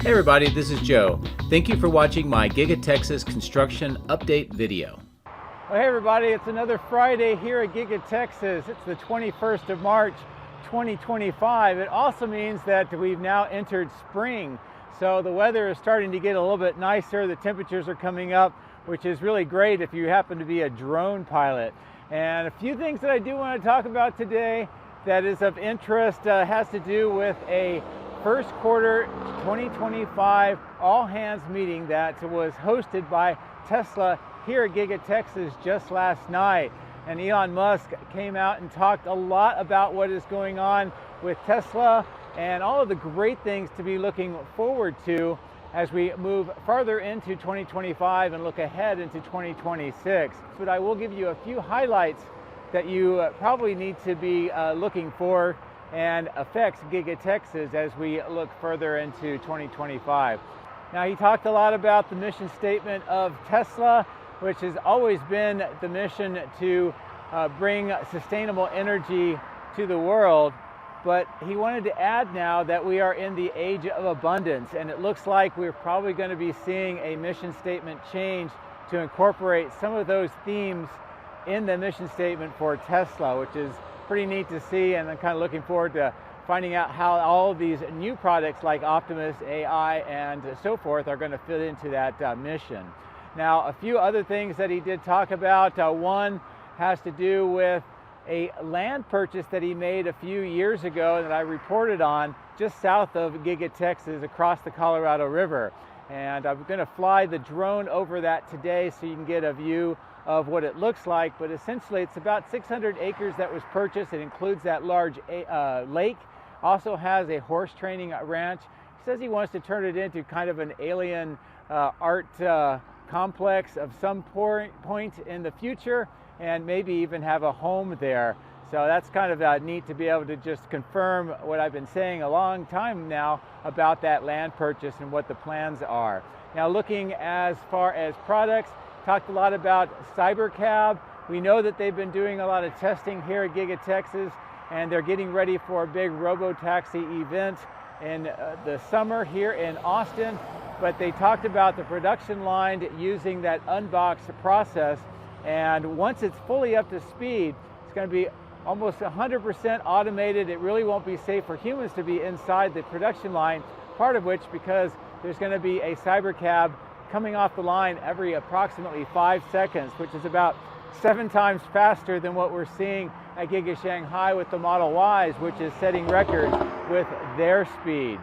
Hey everybody, this is Joe. Thank you for watching my Giga Texas construction update video. Well, hey everybody, it's another Friday here at Giga Texas. It's the 21st of March, 2025. It also means that we've now entered spring. So the weather is starting to get a little bit nicer. The temperatures are coming up, which is really great if you happen to be a drone pilot. And a few things that I do want to talk about today that is of interest has to do with a first quarter 2025 all hands meeting that was hosted by Tesla here at Giga Texas just last night. And Elon Musk came out and talked a lot about what is going on with Tesla and all of the great things to be looking forward to as we move farther into 2025 and look ahead into 2026. But I will give you a few highlights that you probably need to be looking for and affects Giga Texas as we look further into 2025. Now, he talked a lot about the mission statement of Tesla, which has always been the mission to bring sustainable energy to the world, but he wanted to add now that we are in the age of abundance, and it looks like we're probably going to be seeing a mission statement change to incorporate some of those themes in the mission statement for Tesla, which is pretty neat to see, and I'm kind of looking forward to finding out how all of these new products like Optimus AI and so forth are going to fit into that mission. Now, a few other things that he did talk about. One has to do with a land purchase that he made a few years ago that I reported on just south of Giga Texas across the Colorado River. And I'm going to fly the drone over that today so you can get a view of what it looks like, but essentially it's about 600 acres that was purchased. It includes that large lake, also has a horse training ranch. He says he wants to turn it into kind of an alien art complex of some point in the future, and maybe even have a home there. So that's kind of neat to be able to just confirm what I've been saying a long time now about that land purchase and what the plans are. Now, looking as far as products, talked a lot about Cybercab. We know that they've been doing a lot of testing here at Giga Texas, and they're getting ready for a big robo-taxi event in the summer here in Austin. But they talked about the production line using that unboxed process, and once it's fully up to speed, it's going to be almost 100% automated. It really won't be safe for humans to be inside the production line, part of which because there's going to be a Cybercab coming off the line every approximately 5 seconds, which is about 7 times faster than what we're seeing at Giga Shanghai with the Model Ys, which is setting records with their speed.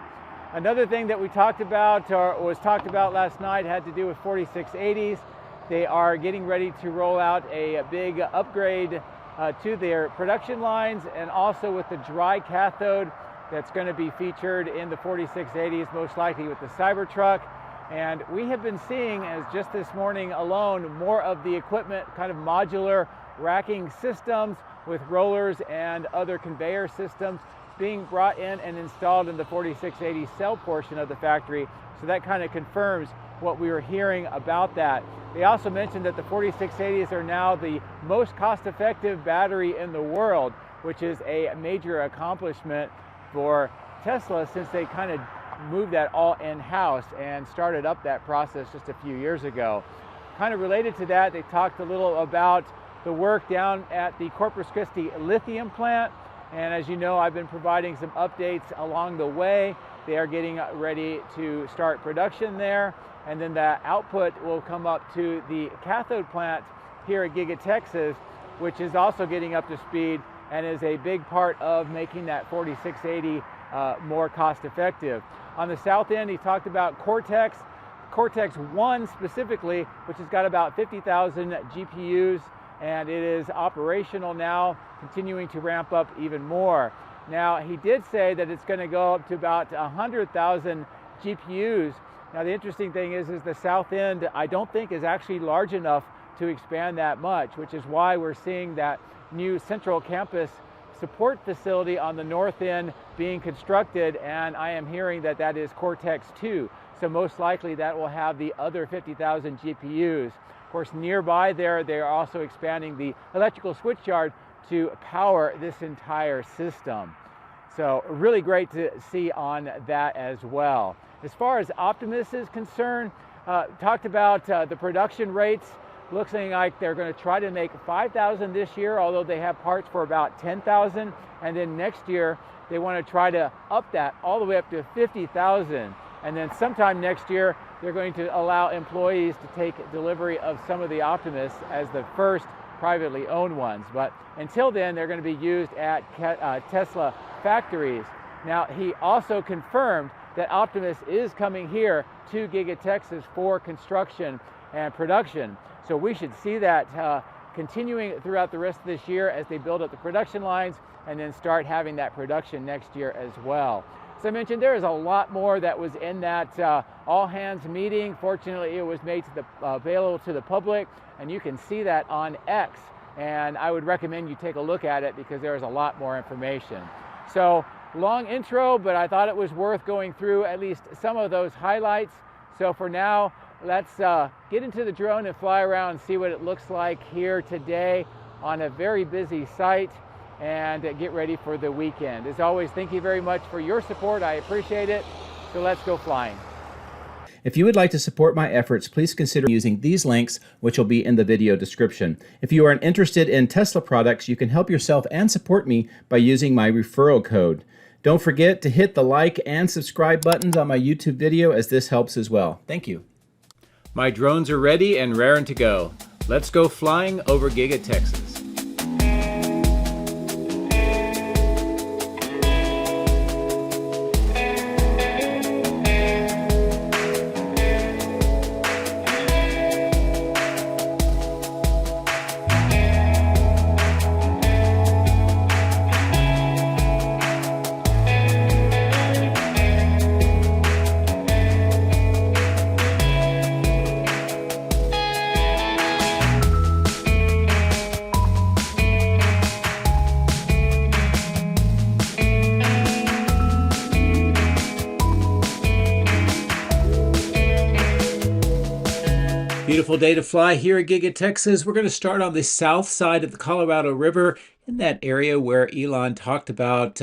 Another thing that we talked about, or was talked about last night, had to do with 4680s. They are getting ready to roll out a big upgrade to their production lines, and also with the dry cathode that's going to be featured in the 4680s, most likely with the Cybertruck. And we have been seeing, as just this morning alone, more of the equipment, kind of modular racking systems with rollers and other conveyor systems being brought in and installed in the 4680 cell portion of the factory. So that kind of confirms what we were hearing about that. They also mentioned that the 4680s are now the most cost-effective battery in the world, which is a major accomplishment for Tesla since they kind of moved that all in-house and started up that process just a few years ago. Kind of related to that, they talked a little about the work down at the Corpus Christi lithium plant. And as you know, I've been providing some updates along the way. They are getting ready to start production there. And then the output will come up to the cathode plant here at Giga Texas, which is also getting up to speed and is a big part of making that 4680 more cost effective. On the south end, he talked about Cortex 1 specifically, which has got about 50,000 GPUs, and it is operational now, continuing to ramp up even more. Now, he did say that it's going to go up to about 100,000 GPUs. Now, the interesting thing is the south end, I don't think is actually large enough to expand that much, which is why we're seeing that new central campus support facility on the north end being constructed, and I am hearing that that is Cortex 2. So most likely that will have the other 50,000 GPUs. Of course, nearby there, they are also expanding the electrical switch yard to power this entire system. So really great to see on that as well. As far as Optimus is concerned, talked about the production rates. Looking like they're going to try to make 5,000 this year, although they have parts for about 10,000. And then next year, they want to try to up that all the way up to 50,000. And then sometime next year, they're going to allow employees to take delivery of some of the Optimus as the first privately owned ones. But until then, they're going to be used at Tesla factories. Now, he also confirmed that Optimus is coming here to Giga Texas for construction and production. So we should see that continuing throughout the rest of this year as they build up the production lines and then start having that production next year as well. As I mentioned, there is a lot more that was in that all-hands meeting. Fortunately, it was made available to the public, and you can see that on X. And I would recommend you take a look at it because there is a lot more information. So, long intro, but I thought it was worth going through at least some of those highlights. So for now, let's get into the drone and fly around and see what it looks like here today on a very busy site, and get ready for the weekend. As always, thank you very much for your support. I appreciate it. So let's go flying. If you would like to support my efforts, please consider using these links, which will be in the video description. If you are interested in Tesla products, you can help yourself and support me by using my referral code. Don't forget to hit the like and subscribe buttons on my YouTube video, as this helps as well. Thank you. My drones are ready and raring to go. Let's go flying over Giga Texas. Beautiful day to fly here at Giga Texas. We're going to start on the south side of the Colorado River, in that area where Elon talked about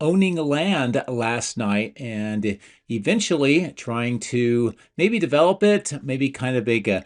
owning land last night and eventually trying to maybe develop it, maybe kind of make an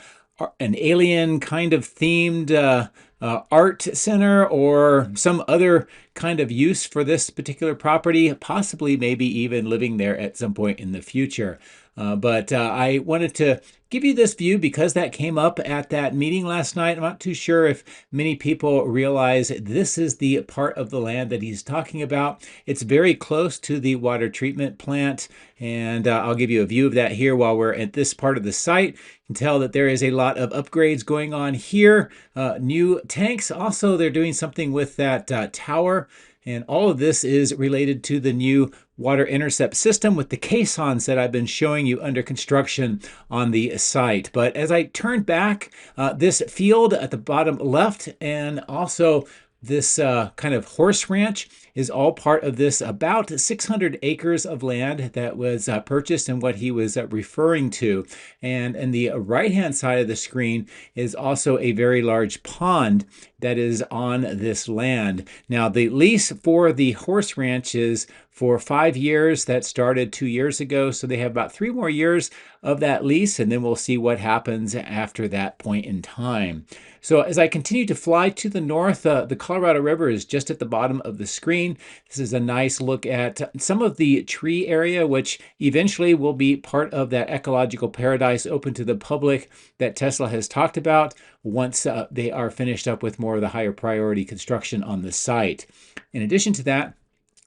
alien kind of themed art center or some other kind of use for this particular property, possibly maybe even living there at some point in the future. But I wanted to give you this view because that came up at that meeting last night. I'm not too sure if many people realize this is the part of the land that he's talking about. It's very close to the water treatment plant, and I'll give you a view of that here while we're at this part of the site. You can tell that there is a lot of upgrades going on here. New tanks. Also, they're doing something with that tower. And all of this is related to the new water intercept system with the caissons that I've been showing you under construction on the site. But as I turn back, this field at the bottom left and also this kind of horse ranch is all part of this about 600 acres of land that was purchased and what he was referring to. And in the right-hand side of the screen is also a very large pond that is on this land. Now, the lease for the horse ranch is for 5 years. That started 2 years ago. So they have about 3 more years of that lease, and then we'll see what happens after that point in time. So as I continue to fly to the north, the Colorado River is just at the bottom of the screen. This is a nice look at some of the tree area, which eventually will be part of that ecological paradise open to the public that Tesla has talked about once they are finished up with more of the higher priority construction on the site. In addition to that,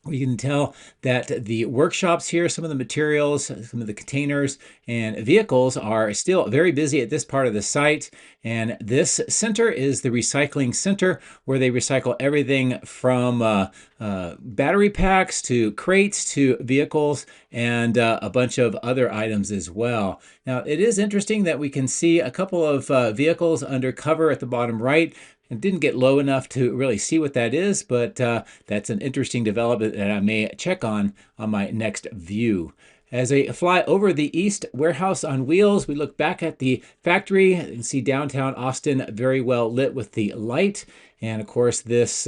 you can tell that the workshops here, some of the materials, some of the containers and vehicles are still very busy at this part of the site. And this center is the recycling center where they recycle everything from battery packs to crates to vehicles and a bunch of other items as well. Now, it is interesting that we can see a couple of vehicles under cover at the bottom right. It didn't get low enough to really see what that is, but that's an interesting development that I may check on my next view. As I fly over the East Warehouse on Wheels, we look back at the factory and see downtown Austin very well lit with the light. And of course, this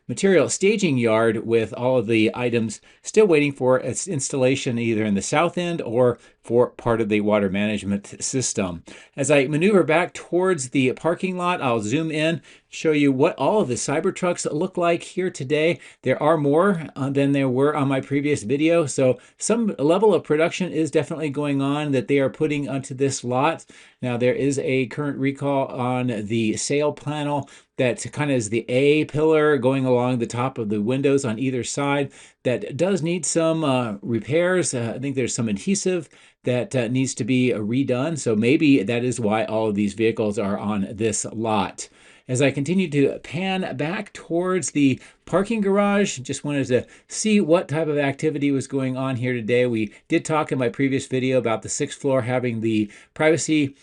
material staging yard with all of the items still waiting for its installation either in the south end or for part of the water management system. As I maneuver back towards the parking lot, I'll zoom in, show you what all of the Cybertrucks look like here today. There are more than there were on my previous video, so some level of production is definitely going on that they are putting onto this lot. Now, there is a current recall on the sail panel that kind of is the A pillar going along the top of the windows on either side that does need some repairs. I think there's some adhesive that needs to be redone. So maybe that is why all of these vehicles are on this lot. As I continue to pan back towards the parking garage, just wanted to see what type of activity was going on here today. We did talk in my previous video about the 6th floor having the privacy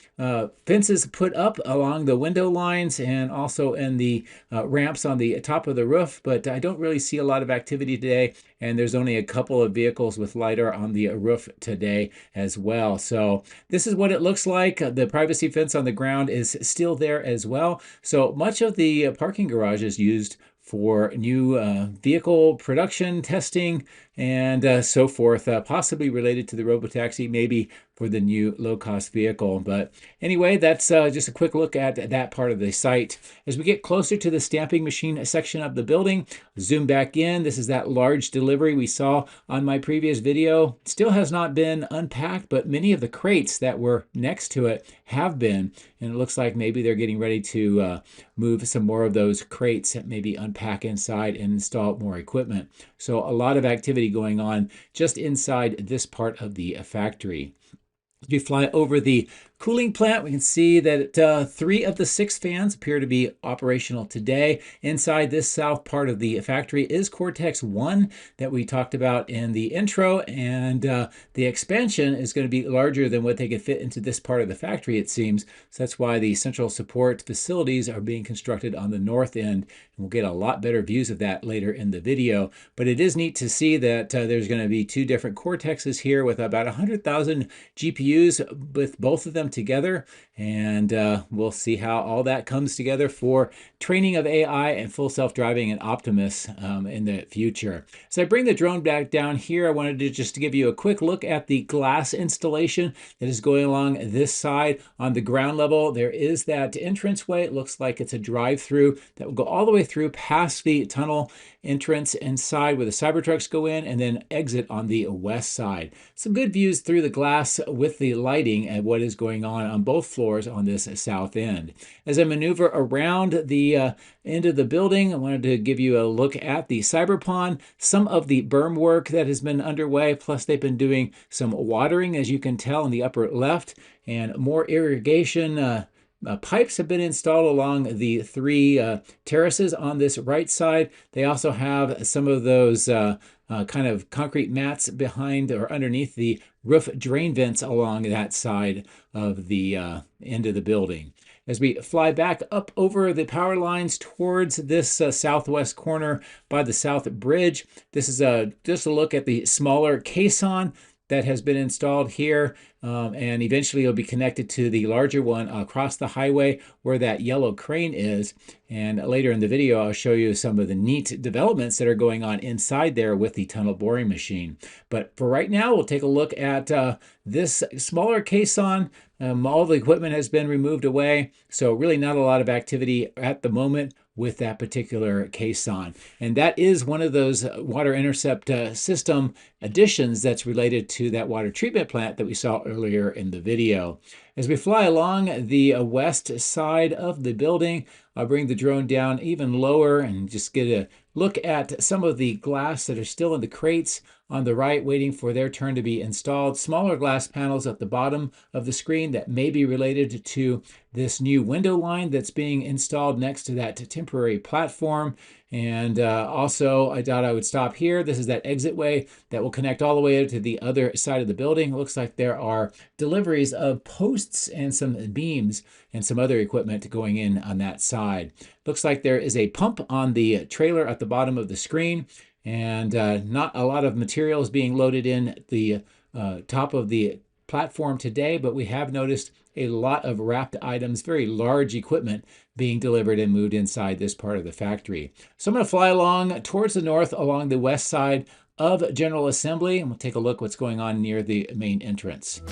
fences put up along the window lines and also in the ramps on the top of the roof, but I don't really see a lot of activity today, and there's only a couple of vehicles with LiDAR on the roof today as well. So this is what it looks like. The privacy fence on the ground is still there as well. So much of the parking garage is used for new vehicle production testing and so forth, possibly related to the robotaxi, maybe for the new low-cost vehicle. But anyway, that's just a quick look at that part of the site. As we get closer to the stamping machine section of the building, zoom back in. This is that large delivery we saw on my previous video. Still has not been unpacked, but many of the crates that were next to it have been. And it looks like maybe they're getting ready to move some more of those crates, maybe unpack inside and install more equipment. So a lot of activity going on just inside this part of the factory. If you fly over the cooling plant, we can see that 3 of the 6 fans appear to be operational today. Inside this south part of the factory is Cortex 1 that we talked about in the intro, and the expansion is going to be larger than what they could fit into this part of the factory, it seems. So that's why the central support facilities are being constructed on the north end, and we'll get a lot better views of that later in the video. But it is neat to see that there's going to be 2 different Cortexes here with about 100,000 GPUs with both of them together, and we'll see how all that comes together for training of AI and full self-driving and Optimus in the future. So I bring the drone back down here. I wanted to just give you a quick look at the glass installation that is going along this side. On the ground level, there is that entranceway. It looks like it's a drive-through that will go all the way through past the tunnel entrance inside where the Cybertrucks go in and then exit on the west side. Some good views through the glass with the lighting and what is going on both floors on this south end. As I maneuver around the end of the building, I wanted to give you a look at the Cyberpond, some of the berm work that has been underway, plus they've been doing some watering, as you can tell in the upper left, and more irrigation pipes have been installed along the 3 terraces on this right side. They also have some of those kind of concrete mats behind or underneath the roof drain vents along that side of the end of the building. As we fly back up over the power lines towards this southwest corner by the South Bridge, this is just a look at the smaller caisson that has been installed here, and eventually it'll be connected to the larger one across the highway where that yellow crane is. And later in the video, I'll show you some of the neat developments that are going on inside there with the tunnel boring machine. But for right now, we'll take a look at this smaller caisson. All the equipment has been removed away, so really not a lot of activity at the moment with that particular caisson. And that is one of those water intercept system additions that's related to that water treatment plant that we saw earlier in the video. As we fly along the west side of the building, I'll bring the drone down even lower and just get a look at some of the glass that are still in the crates on the right, waiting for their turn to be installed. Smaller glass panels at the bottom of the screen that may be related to this new window line that's being installed next to that temporary platform. And also, I thought I would stop here. This is that exit way that will connect all the way to the other side of the building. It looks like there are deliveries of posts and some beams and some other equipment going in on that side. Looks like there is a pump on the trailer at the bottom of the screen, and not a lot of materials being loaded in the top of the platform today, but we have noticed a lot of wrapped items, very large equipment being delivered and moved inside this part of the factory. So I'm going to fly along towards the north along the west side of General Assembly, and we'll take a look what's going on near the main entrance.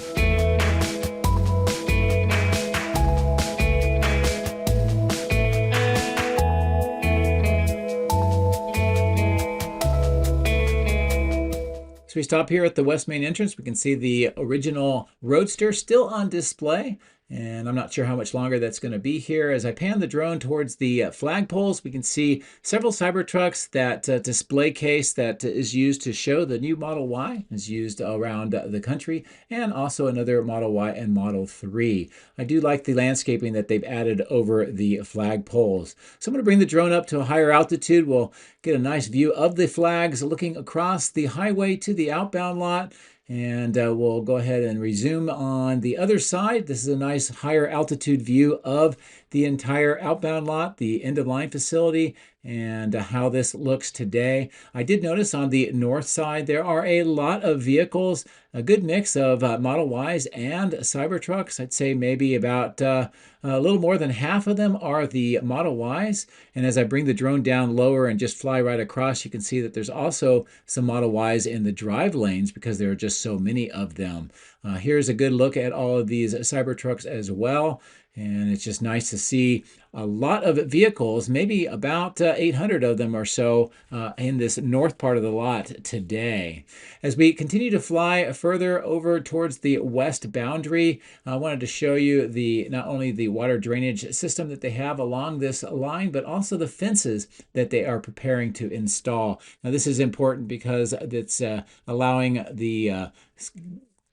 So we stop here at the west main entrance. We can see the original Roadster still on display, and I'm not sure how much longer that's going to be here. As I pan the drone towards the flagpoles, we can see several Cybertrucks. That display case that is used to show the new Model Y is used around the country, and also another Model Y and Model 3. I do like the landscaping that they've added over the flagpoles. So I'm going to bring the drone up to a higher altitude. We'll get a nice view of the flags looking across the highway to the outbound lot. And we'll go ahead and resume on the other side. This is a nice higher altitude view of the entire outbound lot, the end-of-line facility, and how this looks today. I did notice on the north side there are a lot of vehicles, a good mix of Model Ys and Cybertrucks. I'd say maybe about a little more than half of them are the Model Ys. And as I bring the drone down lower and just fly right across, you can see that there's also some Model Ys in the drive lanes because there are just so many of them. Here's a good look at all of these Cybertrucks as well. And it's just nice to see a lot of vehicles, maybe about 800 of them or so in this north part of the lot today. As we continue to fly further over towards the west boundary, I wanted to show you not only the water drainage system that they have along this line, but also the fences that they are preparing to install. Now this is important because it's allowing the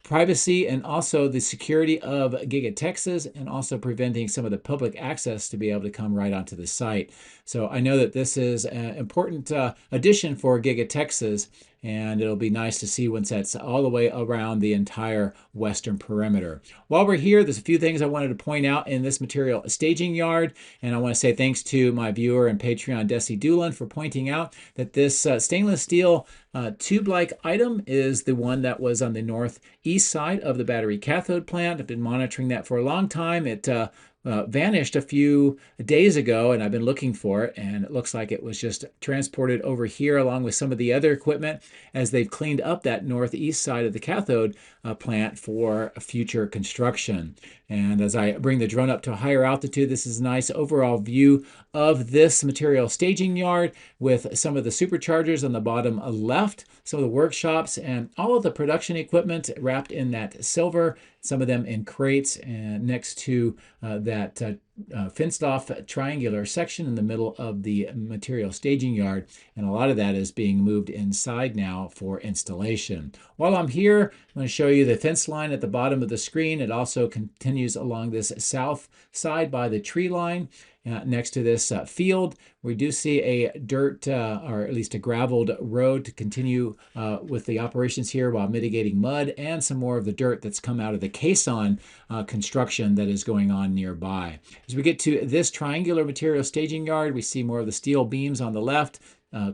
privacy and also the security of Giga Texas, and also preventing some of the public access to be able to come right onto the site. So I know that this is an important addition for Giga Texas, and it'll be nice to see once that's all the way around the entire western perimeter. While we're here, there's a few things I wanted to point out in this material staging yard, and I want to say thanks to my viewer and Patreon Desi Doolin for pointing out that this stainless steel tube-like item is the one that was on the northeast side of the battery cathode plant. I've been monitoring that for a long time. It vanished a few days ago, and I've been looking for it, and it looks like it was just transported over here along with some of the other equipment as they've cleaned up that northeast side of the cathode plant for future construction. And as I bring the drone up to a higher altitude, this is a nice overall view of this material staging yard with some of the superchargers on the bottom left, some of the workshops, and all of the production equipment wrapped in that silver, some of them in crates, and next to that fenced off triangular section in the middle of the material staging yard. And a lot of that is being moved inside now for installation. While I'm here, I'm going to show you the fence line at the bottom of the screen. It also continues along this south side by the tree line. Next to this field, we do see a dirt or at least a graveled road to continue with the operations here while mitigating mud and some more of the dirt that's come out of the caisson construction that is going on nearby. As we get to this triangular material staging yard, we see more of the steel beams on the left,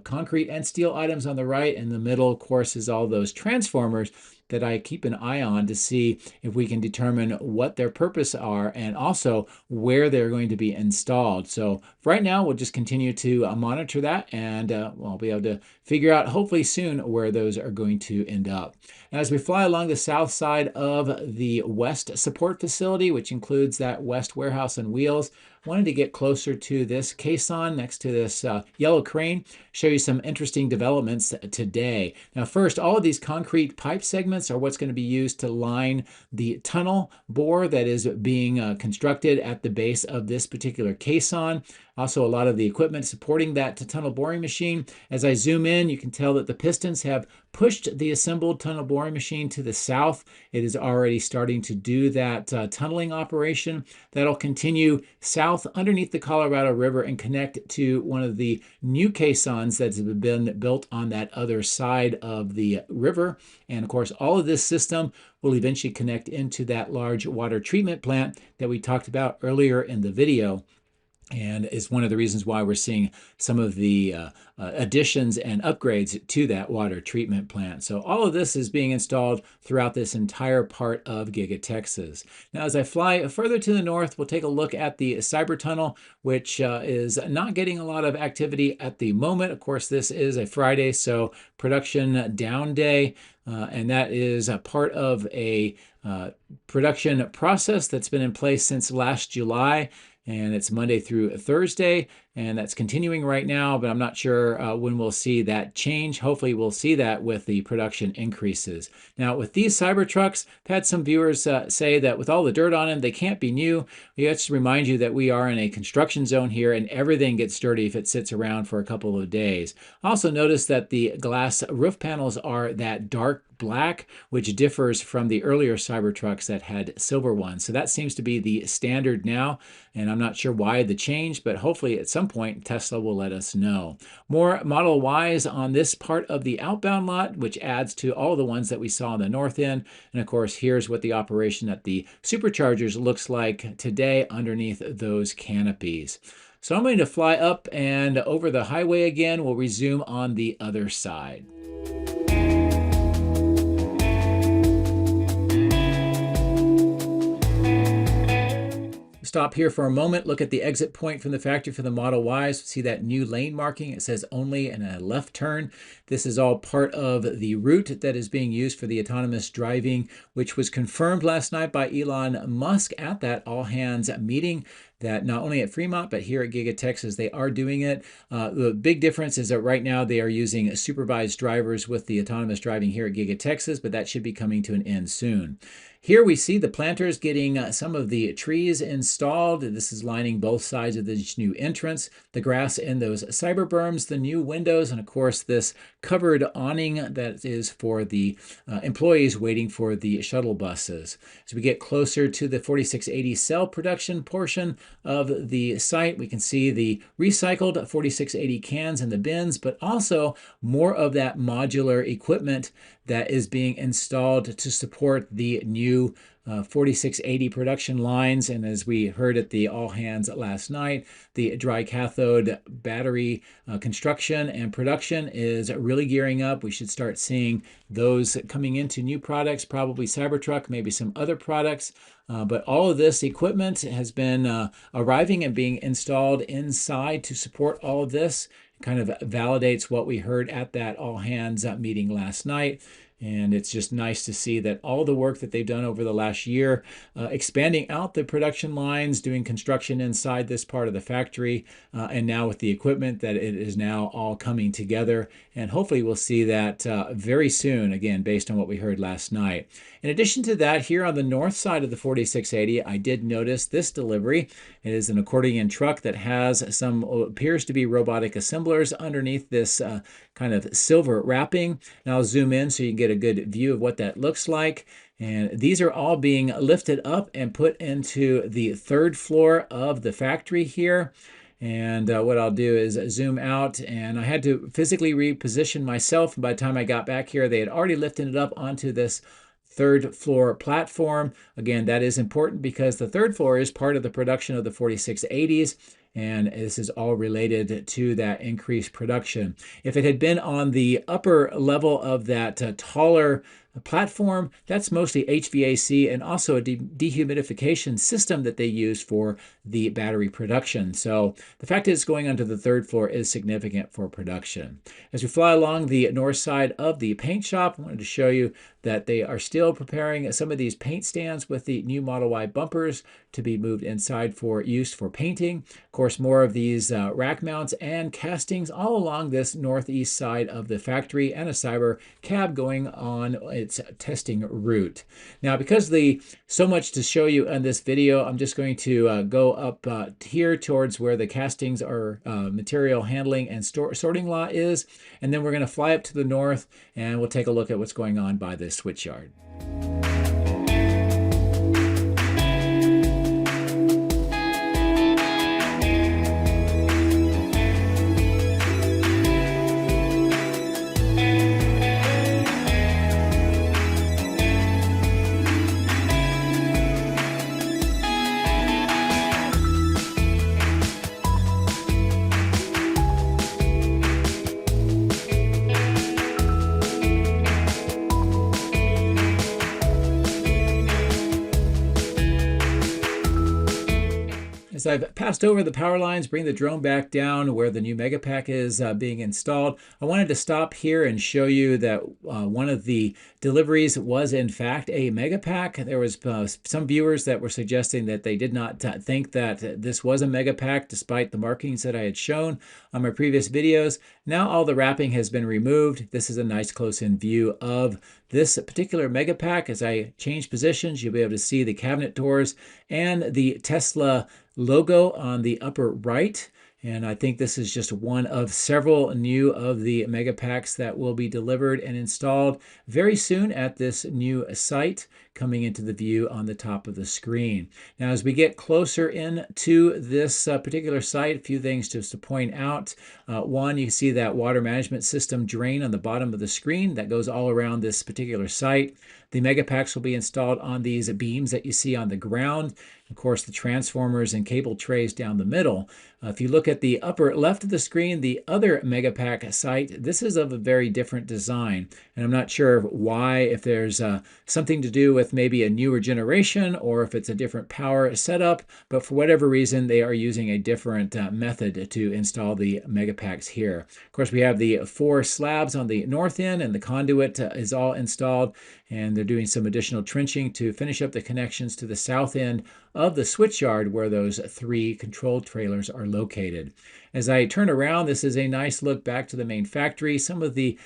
concrete and steel items on the right. In the middle, of course, is all those transformers that I keep an eye on to see if we can determine what their purpose are and also where they're going to be installed. So right now, we'll just continue to monitor that, and we'll be able to figure out hopefully soon where those are going to end up. As we fly along the south side of the west support facility, which includes that west warehouse and wheels, I wanted to get closer to this caisson next to this yellow crane, show you some interesting developments today. Now first, all of these concrete pipe segments are what's going to be used to line the tunnel bore that is being constructed at the base of this particular caisson. Also, a lot of the equipment supporting that tunnel boring machine. As I zoom in, you can tell that the pistons have pushed the assembled tunnel boring machine to the south. It is already starting to do that tunneling operation. That'll continue south underneath the Colorado River and connect to one of the new caissons that's been built on that other side of the river. And of course, all of this system will eventually connect into that large water treatment plant that we talked about earlier in the video. and is one of the reasons why we're seeing some of the additions and upgrades to that water treatment plant. So all of this is being installed throughout this entire part of Giga Texas. Now, as I fly further to the north, we'll take a look at the Cyber Tunnel, which is not getting a lot of activity at the moment. Of course, this is a Friday, so production down day, and that is a part of a production process that's been in place since last July. And it's Monday through Thursday, and that's continuing right now, but I'm not sure when we'll see that change. Hopefully we'll see that with the production increases. Now, with these Cybertrucks, I've had some viewers say that with all the dirt on them, they can't be new. We have to remind you that we are in a construction zone here, and everything gets dirty if it sits around for a couple of days. Also notice that the glass roof panels are that dark black, which differs from the earlier Cybertrucks that had silver ones. So that seems to be the standard now, and I'm not sure why the change, but hopefully at some point Tesla will let us know. More Model Ys on this part of the outbound lot, which adds to all the ones that we saw on the north end. And of course, here's what the operation at the superchargers looks like today underneath those canopies. So I'm going to fly up and over the highway again. We'll resume on the other side. Stop here for a moment, look at the exit point from the factory for the Model Ys. See that new lane marking? It says only and a left turn. This is all part of the route that is being used for the autonomous driving, which was confirmed last night by Elon Musk at that all-hands meeting, that not only at Fremont, but here at Giga Texas, they are doing it. The big difference is that right now they are using supervised drivers with the autonomous driving here at Giga Texas, but that should be coming to an end soon. Here we see the planters getting some of the trees installed. This is lining both sides of this new entrance, the grass in those cyber berms, the new windows, and of course this covered awning that is for the employees waiting for the shuttle buses. As we get closer to the 4680 cell production portion of the site, we can see the recycled 4680 cans in the bins, but also more of that modular equipment that is being installed to support the new 4680 production lines. And as we heard at the all hands last night, the dry cathode battery construction and production is really gearing up. We should start seeing those coming into new products, probably Cybertruck, maybe some other products. But all of this equipment has been arriving and being installed inside to support all of this. Kind of validates what we heard at that all hands meeting last night. And it's just nice to see that all the work that they've done over the last year, expanding out the production lines, doing construction inside this part of the factory, and now with the equipment, that it is now all coming together. And hopefully we'll see that very soon, again, based on what we heard last night. In addition to that, here on the north side of the 4680, I did notice this delivery. It is an accordion truck that has some, appears to be robotic assemblers underneath this kind of silver wrapping. And I'll zoom in so you can get a good view of what that looks like. And these are all being lifted up and put into the third floor of the factory here. And what I'll do is zoom out, and I had to physically reposition myself. By the time I got back here, they had already lifted it up onto this third floor platform. Again, that is important because the third floor is part of the production of the 4680s. And this is all related to that increased production. If it had been on the upper level of that taller platform, that's mostly HVAC and also a dehumidification system that they use for the battery production. So the fact that it's going onto the third floor is significant for production. As we fly along the north side of the paint shop, I wanted to show you that they are still preparing some of these paint stands with the new Model Y bumpers to be moved inside for use for painting. Of course, more of these rack mounts and castings all along this northeast side of the factory, and a Cybercab going on its testing route. Now, because so much to show you in this video, I'm just going to go up here towards where the castings are material handling and sorting lot is, and then we're going to fly up to the north and we'll take a look at what's going on by this switchyard. As I've passed over the power lines, bring the drone back down where the new Megapack is being installed, I wanted to stop here and show you that one of the deliveries was in fact a Megapack. There was some viewers that were suggesting that they did not think that this was a Megapack despite the markings that I had shown on my previous videos. Now all the wrapping has been removed. This is a nice close-in view of this particular Megapack. As I change positions, you'll be able to see the cabinet doors and the Tesla logo on the upper right. And I think this is just one of several new of the Megapacks that will be delivered and installed very soon at this new site, coming into the view on the top of the screen. Now, as we get closer into this particular site, a few things just to point out. One, you can see that water management system drain on the bottom of the screen that goes all around this particular site. The Megapacks will be installed on these beams that you see on the ground. Of course, the transformers and cable trays down the middle. If you look at the upper left of the screen, the other Megapack site, this is of a very different design. And I'm not sure why, if there's something to do with maybe a newer generation or if it's a different power setup, but for whatever reason, they are using a different method to install the Megapacks here. Of course, we have the 4 slabs on the north end, and the conduit is all installed, and they're doing some additional trenching to finish up the connections to the south end of the switchyard where those 3 control trailers are located. As I turn around, this is a nice look back to the main factory. Some of the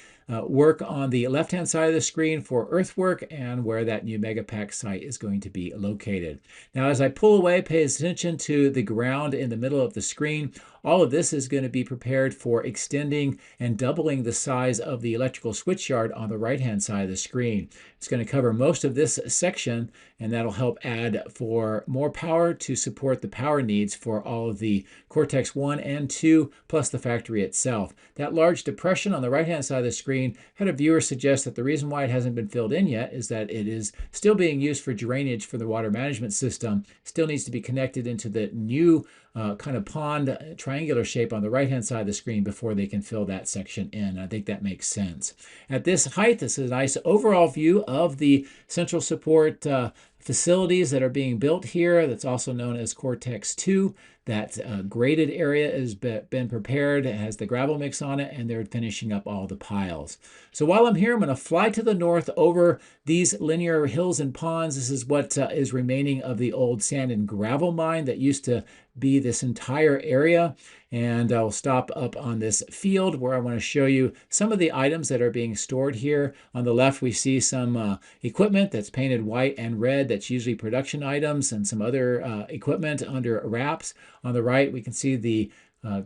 work on the left-hand side of the screen for earthwork and where that new Megapack site is going to be located. Now, as I pull away, pay attention to the ground in the middle of the screen. All of this is going to be prepared for extending and doubling the size of the electrical switchyard on the right-hand side of the screen. It's going to cover most of this section, and that'll help add for more power to support the power needs for all of the Cortex 1 and 2, plus the factory itself. That large depression on the right-hand side of the screen had a viewer suggest that the reason why it hasn't been filled in yet is that it is still being used for drainage for the water management system. Still needs to be connected into the new kind of pond triangular shape on the right hand side of the screen before they can fill that section in. I think that makes sense. At this height, this is a nice overall view of the central support facilities that are being built here. That's also known as Cortex 2. That graded area has been prepared. It has the gravel mix on it, and they're finishing up all the piles. So while I'm here, I'm going to fly to the north over these linear hills and ponds. This is what is remaining of the old sand and gravel mine that used to be this entire area. And I'll stop up on this field where I want to show you some of the items that are being stored here. On the left, we see some equipment that's painted white and red. That's usually production items, and some other equipment under wraps. On the right, we can see the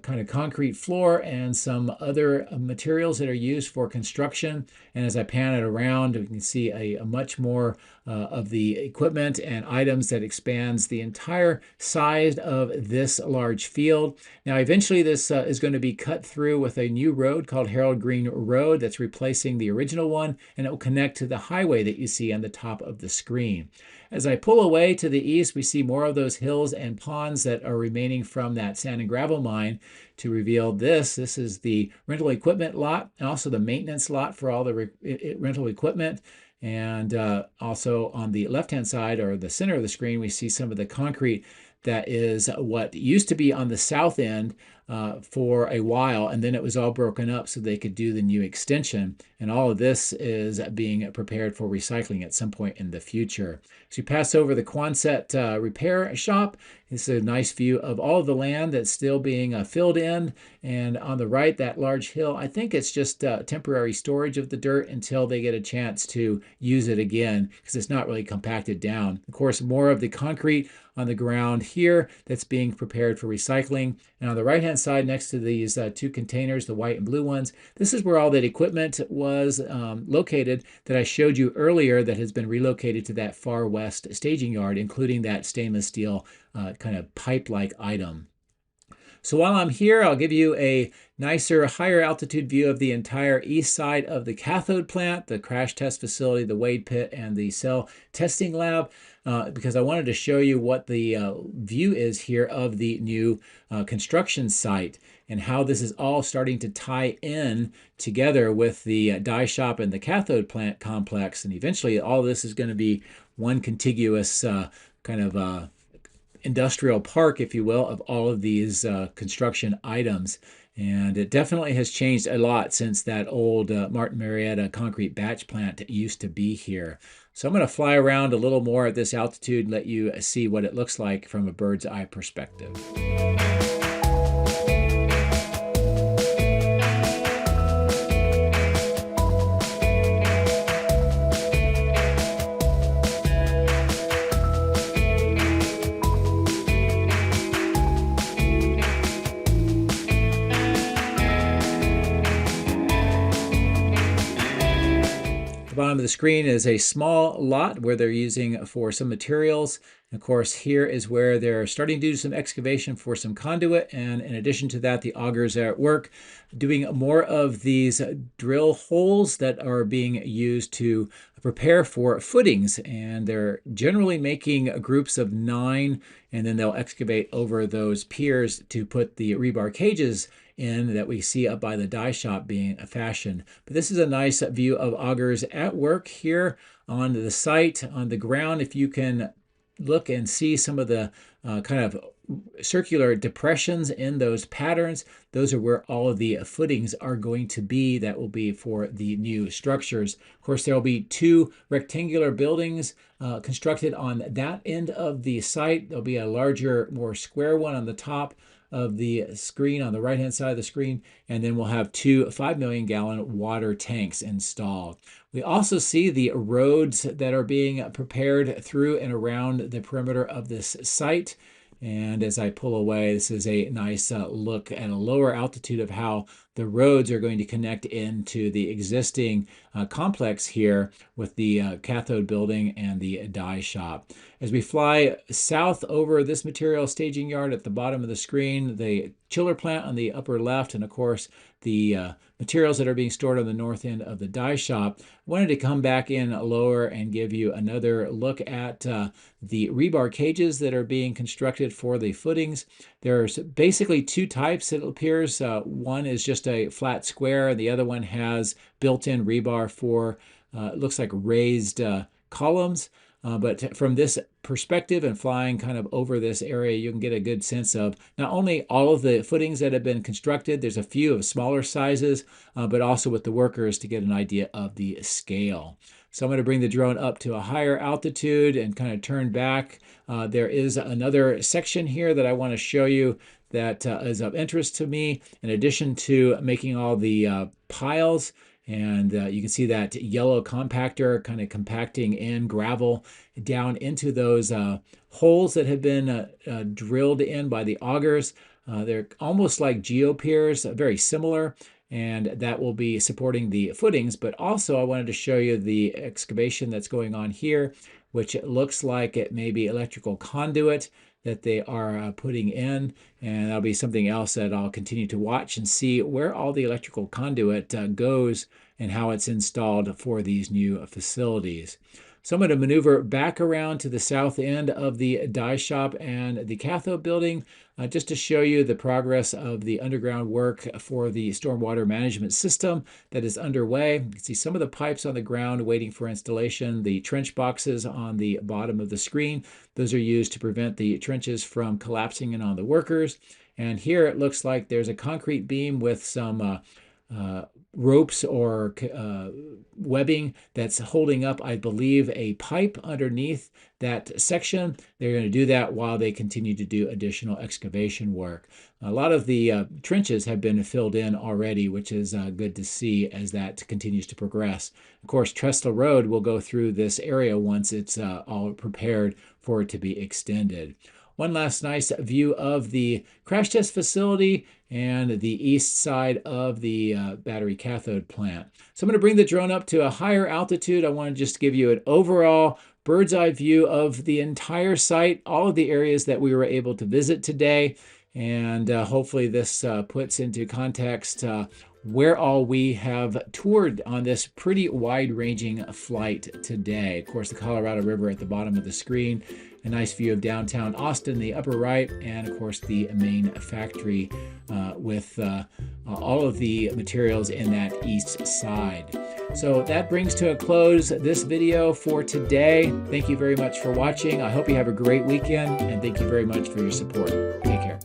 kind of concrete floor and some other materials that are used for construction. And as I pan it around, we can see a much more of the equipment and items that expands the entire size of this large field. Now, eventually this is going to be cut through with a new road called Harold Green Road that's replacing the original one, and it will connect to the highway that you see on the top of the screen. As I pull away to the east, we see more of those hills and ponds that are remaining from that sand and gravel mine. To reveal this is the rental equipment lot, and also the maintenance lot for all the rental equipment. And also on the left-hand side, or the center of the screen, we see some of the concrete that is what used to be on the south end for a while, and then it was all broken up so they could do the new extension. And all of this is being prepared for recycling at some point in the future. So you pass over the Quonset repair shop. This is a nice view of all of the land that's still being filled in. And on the right, that large hill, I think it's just temporary storage of the dirt until they get a chance to use it again, because it's not really compacted down. Of course, more of the concrete on the ground here that's being prepared for recycling. And on the right-hand side, next to these 2 containers, the white and blue ones, this is where all that equipment was located that I showed you earlier that has been relocated to that far west staging yard, including that stainless steel kind of pipe-like item. So while I'm here, I'll give you a nicer, higher altitude view of the entire east side of the cathode plant, the crash test facility, the wade pit, and the cell testing lab, because I wanted to show you what the view is here of the new construction site and how this is all starting to tie in together with the die shop and the cathode plant complex. And eventually all of this is going to be one contiguous kind of industrial park, if you will, of all of these construction items. And it definitely has changed a lot since that old Martin Marietta concrete batch plant used to be here. So I'm going to fly around a little more at this altitude and let you see what it looks like from a bird's eye perspective. The bottom of the screen is a small lot where they're using for some materials. And of course, here is where they're starting to do some excavation for some conduit. And in addition to that, the augers are at work doing more of these drill holes that are being used to prepare for footings. And they're generally making groups of 9, and then they'll excavate over those piers to put the rebar cages in that we see up by the die shop being fashioned. But this is a nice view of augers at work here on the site, on the ground. If you can look and see some of the kind of circular depressions in those patterns, those are where all of the footings are going to be. That will be for the new structures. Of course, there will be 2 rectangular buildings constructed on that end of the site. There'll be a larger, more square one on the top of the screen on the right hand side of the screen, and then we'll have 2 5 million gallon water tanks installed. We also see the roads that are being prepared through and around the perimeter of this site. And as I pull away, this is a nice look at a lower altitude of how the roads are going to connect into the existing complex here with the cathode building and the die shop. As we fly south over this material staging yard at the bottom of the screen, the chiller plant on the upper left, and of course the materials that are being stored on the north end of the die shop, I wanted to come back in lower and give you another look at the rebar cages that are being constructed for the footings. There's basically 2 types, it appears. One is just a flat square, and the other one has built-in rebar for, it looks like raised columns. But from this perspective and flying kind of over this area, you can get a good sense of not only all of the footings that have been constructed, there's a few of smaller sizes, but also with the workers to get an idea of the scale. So I'm going to bring the drone up to a higher altitude and kind of turn back. There is another section here that I want to show you that is of interest to me, in addition to making all the piles. And you can see that yellow compactor kind of compacting in gravel down into those holes that have been drilled in by the augers. They're almost like geopiers, very similar, and that will be supporting the footings. But also I wanted to show you the excavation that's going on here, which it looks like it may be electrical conduit that they are putting in, and that'll be something else that I'll continue to watch and see where all the electrical conduit goes and how it's installed for these new facilities. So I'm going to maneuver back around to the south end of the die shop and the cathode building just to show you the progress of the underground work for the stormwater management system that is underway. You can see some of the pipes on the ground waiting for installation. The trench boxes on the bottom of the screen, those are used to prevent the trenches from collapsing in on the workers. And here it looks like there's a concrete beam with some ropes or webbing that's holding up, I believe, a pipe underneath that section. They're going to do that while they continue to do additional excavation work. A lot of the trenches have been filled in already, which is good to see as that continues to progress. Of course, Trestle Road will go through this area once it's all prepared for it to be extended. One last nice view of the crash test facility and the east side of the battery cathode plant. So I'm going to bring the drone up to a higher altitude. I want to just give you an overall bird's eye view of the entire site, all of the areas that we were able to visit today. And hopefully this puts into context where all we have toured on this pretty wide-ranging flight today. Of course, the Colorado River at the bottom of the screen, a nice view of downtown Austin, the upper right, and of course the main factory with all of the materials in that east side. So that brings to a close this video for today. Thank you very much for watching. I hope you have a great weekend, and thank you very much for your support. Take care.